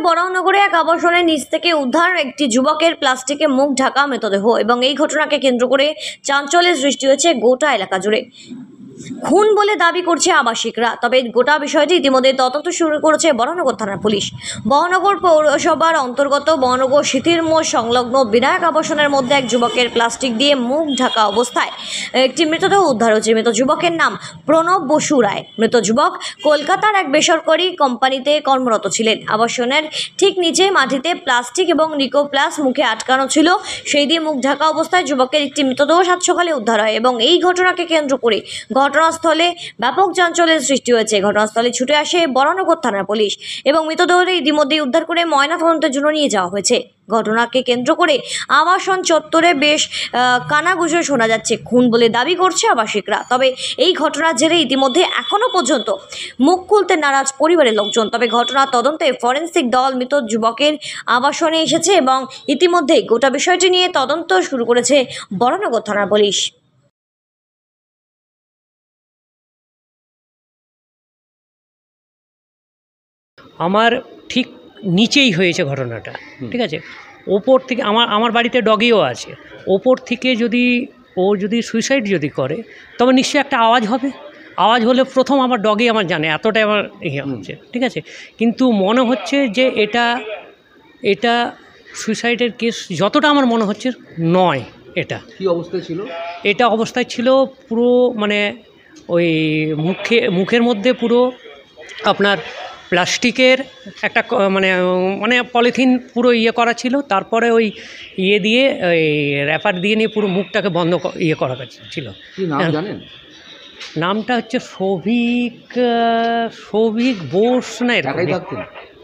বরাহনগরে এক আবাসনের নিচ থেকে উদ্ধার একটি যুবকের প্লাস্টিকে মুখ ঢাকা মৃতদেহ এবং এই ঘটনাকে কেন্দ্র করে চাঞ্চল্যের সৃষ্টি হয়েছে গোটা এলাকা জুড়ে। খুন বলে দাবি করছে আবাসিকরা। তবে গোটা বিষয়টি ইতিমধ্যে তদন্ত শুরু করেছে বরাহনগর থানার পুলিশ। বরাহনগর পৌরসভার অন্তর্গত বরাহনগর সিথির মোড় সংলগ্ন বিনায়ক আবাসনের মধ্যে এক যুবকের প্লাস্টিক দিয়ে মুখ ঢাকা অবস্থায় একটি মৃতদেহ উদ্ধার হয়েছে। মৃত যুবকের নাম প্রণব বসু রায়। মৃত যুবক কলকাতার এক বেসরকারি কোম্পানিতে কর্মরত ছিলেন। আবাসনের ঠিক নিচে মাটিতে প্লাস্টিক এবং নিকোপ্লাস মুখে আটকানো ছিল, সেই দিয়ে মুখ ঢাকা অবস্থায় যুবকের একটি মৃতদেহ সাত সকালে উদ্ধার হয় এবং এই ঘটনাকে কেন্দ্র করে ঘটনাস্থলে ব্যাপক চাঞ্চল্যের সৃষ্টি হয়েছে। ঘটনাস্থলে ছুটে আসে বরাহনগর থানার পুলিশ এবং মৃতদেহটি ইতিমধ্যেই উদ্ধার করে ময়নাতদন্তের জন্য নিয়ে যাওয়া হয়েছে। ঘটনাকে কেন্দ্র করে আবাসন চত্বরে বেশ কানাঘুষো শোনা যাচ্ছে। খুন বলে দাবি করছে আবাসিকরা। তবে এই ঘটনার জেরে ইতিমধ্যে এখনও পর্যন্ত মুখ খুলতে নারাজ পরিবারের লোকজন। তবে ঘটনার তদন্তে ফরেন্সিক দল মৃত যুবকের আবাসনে এসেছে এবং ইতিমধ্যেই গোটা বিষয়টি নিয়ে তদন্ত শুরু করেছে বরাহনগর থানার পুলিশ। আমার ঠিক নিচেই হয়েছে ঘটনাটা, ঠিক আছে। ওপর থেকে আমার বাড়িতে ডগিও আছে। ওপর থেকে যদি সুইসাইড যদি করে তবে নিশ্চয়ই একটা আওয়াজ হবে। আওয়াজ হলে প্রথম আমার ডগি আমার জানে, এতটাই আমার ইয়ে হচ্ছে, ঠিক আছে। কিন্তু মনে হচ্ছে যে এটা সুইসাইডের কেস যতটা আমার মনে হচ্ছে নয়। এটা কি অবস্থায় ছিল? এটা অবস্থায় ছিল পুরো মানে ওই মুখের মধ্যে পুরো আপনার প্লাস্টিকের একটা মানে পলিথিন পুরো ইয়ে করা ছিল। তারপরে ওই ইয়ে দিয়ে ওই র্যাপার দিয়ে নিয়ে পুরো মুখটাকে বন্ধ করা ছিল। কি নাম জানেন? নামটা হচ্ছে সৌভিক বোস না এরকম।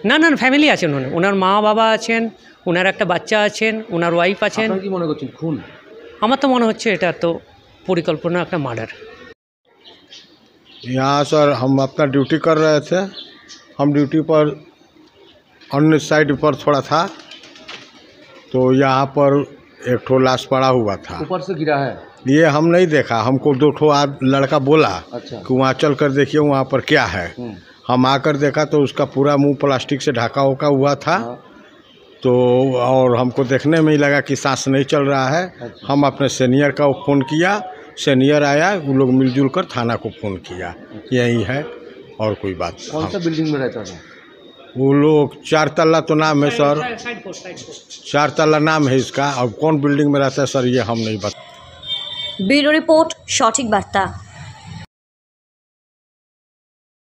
না না, ফ্যামিলি আছেন, ওনার মা বাবা আছেন, ওনার একটা বাচ্চা আছেন, ওনার ওয়াইফ আছেন। কি মনে করছেন খুন? আমার তো মনে হচ্ছে এটা তো পরিকল্পনা একটা মার্ডার। यहाँ सर हम अपना ड्यूटी कर रहे थे। हम ड्यूटी पर अन्य साइड पर थोड़ा था तो यहाँ पर एक ठो लाश पड़ा हुआ था। ऊपर से गिरा है? ये हम नहीं देखा, हमको दो ठो लड़का बोला। अच्छा। कि वहाँ चल कर देखिए वहाँ पर क्या है। हम आकर देखा तो उसका पूरा मुंह प्लास्टिक से ढका हुआ था। तो और हमको देखने में ही लगा कि सांस नहीं चल रहा है। अच्छा। हम अपने सीनियर का फ़ोन किया, सीनियर आया, वो लोग मिलजुल कर थाना को फ़ोन किया। यही है और कोई बात। कौन सा बिल्डिंग में रहता था? वो लोग 4 तल्ला तो नाम है सर, 4 तल्ला नाम है इसका। अब कौन बिल्डिंग में रहता है सर ये हम नहीं बता। ब्यूरो रिपोर्ट, सठिक बार्ता।